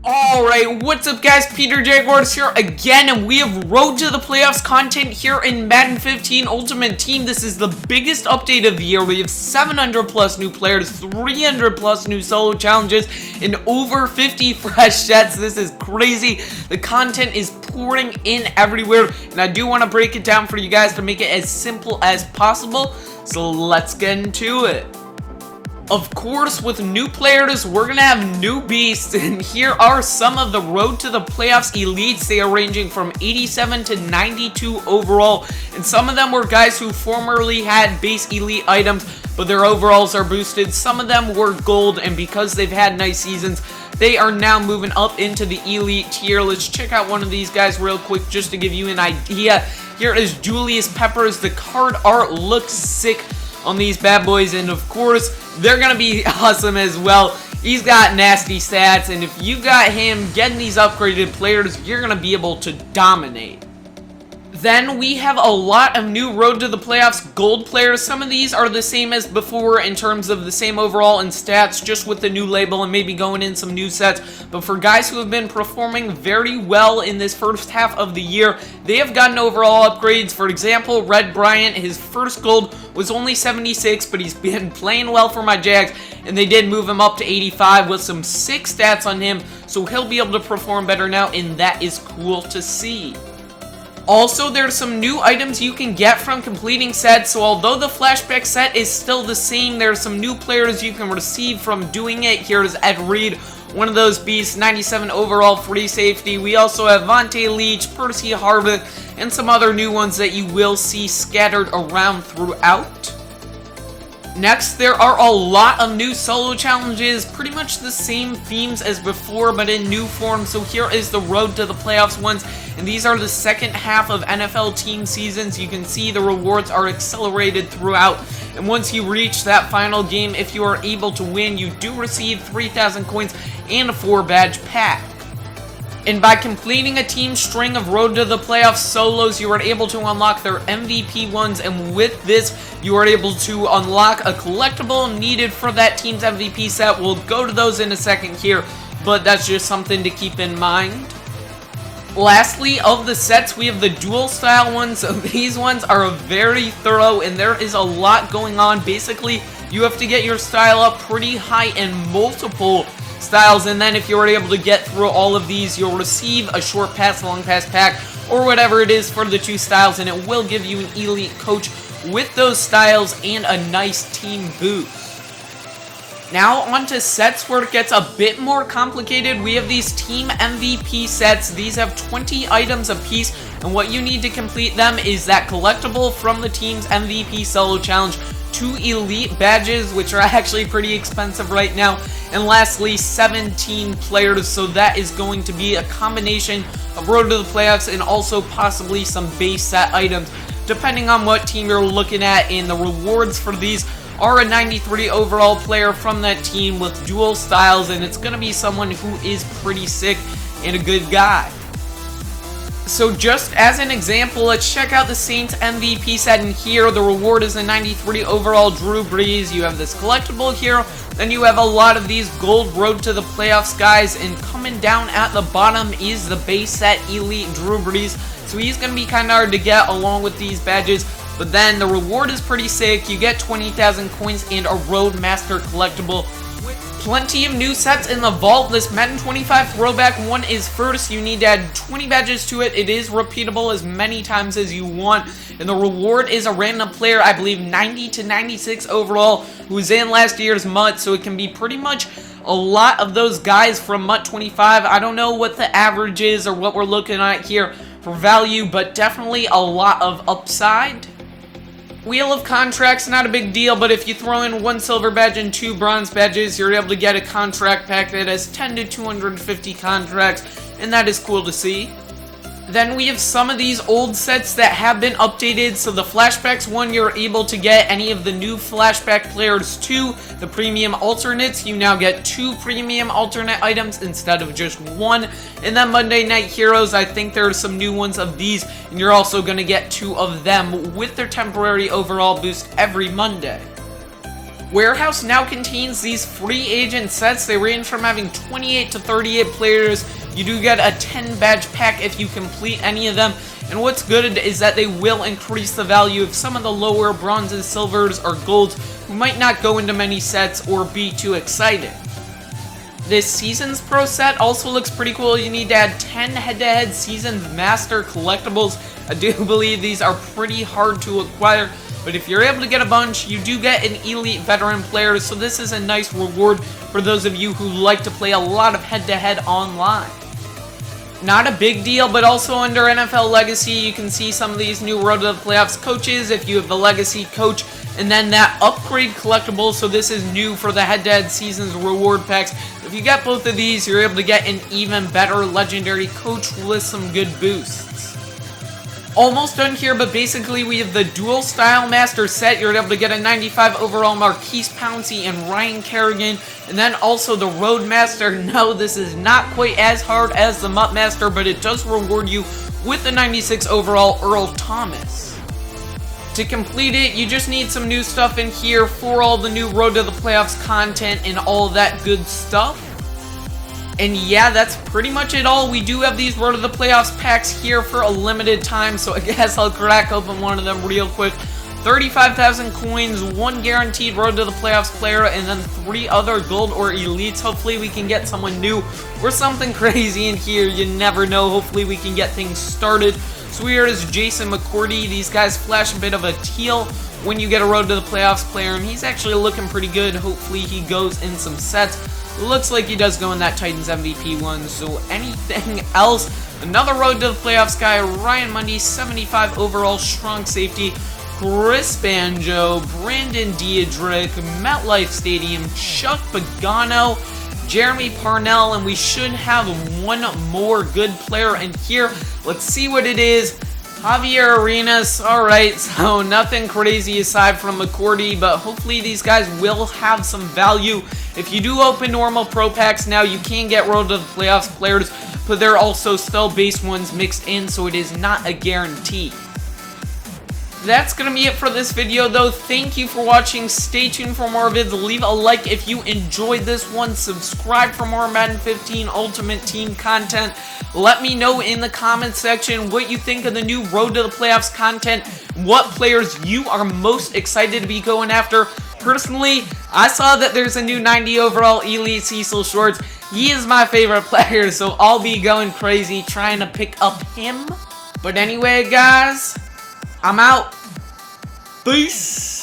Alright, what's up guys, PeterJaguars here again, and we have Road to the Playoffs content here in Madden 15 Ultimate Team. This is the biggest update of the year. We have 700 plus new players, 300 plus new solo challenges, and over 50 fresh sets. This is crazy. The content is pouring in everywhere, and I do want to break it down for you guys to make it as simple as possible. So let's get into it. Of course, with new players, we're going to have new beasts, and here are some of the Road to the Playoffs elites. They are ranging from 87 to 92 overall, and some of them were guys who formerly had base elite items, but their overalls are boosted. Some of them were gold, and because they've had nice seasons, they are now moving up into the elite tier. Let's check out one of these guys real quick just to give you an idea. Here is Julius Peppers. The card art looks sick on these bad boys, and of course they're gonna be awesome as well. He's got nasty stats, and if you got him getting these upgraded players, you're gonna be able to dominate. Then we have a lot of new Road to the Playoffs gold players. Some of these are the same as before in terms of the same overall and stats, just with the new label and maybe going in some new sets. But for guys who have been performing very well in this first half of the year, they have gotten overall upgrades. For example, Red Bryant, his first gold was only 76, but he's been playing well for my Jags, and they did move him up to 85 with some sick stats on him, so he'll be able to perform better now, and that is cool to see. Also, there's some new items you can get from completing sets, so although the flashback set is still the same, there's some new players you can receive from doing it. Here's Ed Reed, one of those beasts, 97 overall free safety. We also have Vontae Leach, Percy Harvin, and some other new ones that you will see scattered around throughout. Next, there are a lot of new solo challenges, pretty much the same themes as before, but in new form. So here is the Road to the Playoffs ones, and these are the second half of NFL team seasons. You can see the rewards are accelerated throughout, and once you reach that final game, if you are able to win, you do receive 3,000 coins and a 4-badge pack. And by completing a team string of Road to the Playoffs solos, you are able to unlock their MVP ones, and with this, you are able to unlock a collectible needed for that team's MVP set. We'll go to those in a second here, but that's just something to keep in mind. Lastly, of the sets, we have the dual style ones. So these ones are very thorough, and there is a lot going on. Basically, you have to get your style up pretty high in multiple styles, and then if you're able to get through all of these, you'll receive a short pass, long pass pack, or whatever it is for the two styles, and it will give you an elite coach with those styles and a nice team boost. Now on to sets where it gets a bit more complicated. We have these team MVP sets. These have 20 items apiece, and what you need to complete them is that collectible from the team's MVP solo challenge, 2 elite badges, which are actually pretty expensive right now, and lastly 17 players. So that is going to be a combination of Road to the Playoffs and also possibly some base set items depending on what team you're looking at, and the rewards for these are a 93 overall player from that team with dual styles, and it's going to be someone who is pretty sick and a good guy. So just as an example, let's check out the Saints MVP set, and here the reward is a 93 overall Drew Brees. You have this collectible here, then you have a lot of these gold Road to the Playoffs guys, and coming down at the bottom is the base set elite Drew Brees. So he's going to be kind of hard to get along with these badges, but then the reward is pretty sick. You get 20,000 coins and a Roadmaster collectible. Plenty of new sets in the vault. This Madden 25 throwback one is first. You need to add 20 badges to it. It is repeatable as many times as you want, and the reward is a random player, I believe 90 to 96 overall, who was in last year's MUT, so it can be pretty much a lot of those guys from MUT 25. I don't know what the average is or what we're looking at here for value, but definitely a lot of upside. Wheel of Contracts, not a big deal, but if you throw in 1 silver badge and 2 bronze badges, you're able to get a contract pack that has 10 to 250 contracts, and that is cool to see. Then we have some of these old sets that have been updated. So the Flashbacks one, you're able to get any of the new Flashback players too. The Premium Alternates, you now get 2 Premium Alternate items instead of just 1. And then Monday Night Heroes, I think there are some new ones of these, and you're also going to get 2 of them with their temporary overall boost every Monday. Warehouse now contains these free agent sets. They range from having 28 to 38 players. You do get a 10 badge pack if you complete any of them. And what's good is that they will increase the value of some of the lower bronzes, silvers, or golds who might not go into many sets or be too excited. This Seasons Pro set also looks pretty cool. You need to add 10 head-to-head Seasons Master collectibles. I do believe these are pretty hard to acquire, but if you're able to get a bunch, you do get an Elite Veteran player, so this is a nice reward for those of you who like to play a lot of head-to-head online. Not a big deal, but also under NFL Legacy, you can see some of these new Road to the Playoffs coaches if you have the Legacy coach, and then that upgrade collectible, so this is new for the head-to-head Seasons reward packs. If you get both of these, you're able to get an even better Legendary coach with some good boosts. Almost done here, but basically we have the Dual Style Master set. You're able to get a 95 overall Marquise Pouncey and Ryan Kerrigan, and then also the Road Master. No, this is not quite as hard as the MUT Master, but it does reward you with the 96 overall Earl Thomas. To complete it, you just need some new stuff in here for all the new Road to the Playoffs content and all that good stuff. And yeah, that's pretty much it all. We do have these Road to the Playoffs packs here for a limited time, so I guess I'll crack open one of them real quick. 35,000 coins, 1 guaranteed Road to the Playoffs player, and then 3 other gold or elites. Hopefully we can get someone new or something crazy in here. You never know. Hopefully we can get things started. So here is Jason McCourty. These guys flash a bit of a teal when you get a Road to the Playoffs player, and he's actually looking pretty good. Hopefully he goes in some sets. Looks like he does go in that Titans MVP one, so anything else? Another Road to the Playoffs guy, Ryan Mundy, 75 overall strong safety, Chris Banjo, Brandon Diedrich, MetLife Stadium, Chuck Pagano, Jeremy Parnell, and we should have one more good player in here. Let's see what it is. Javier Arenas. Alright, so nothing crazy aside from McCourty, but hopefully these guys will have some value. If you do open normal pro packs now, you can get Road to the Playoffs players, but there are also still base ones mixed in, so it is not a guarantee. That's going to be it for this video, though. Thank you for watching. Stay tuned for more vids. Leave a like if you enjoyed this one. Subscribe for more Madden 15 Ultimate Team content. Let me know in the comments section what you think of the new Road to the Playoffs content. What players you are most excited to be going after. Personally, I saw that there's a new 90 overall Elite Cecil Shorts. He is my favorite player, so I'll be going crazy trying to pick up him. But anyway, guys, I'm out. Peace.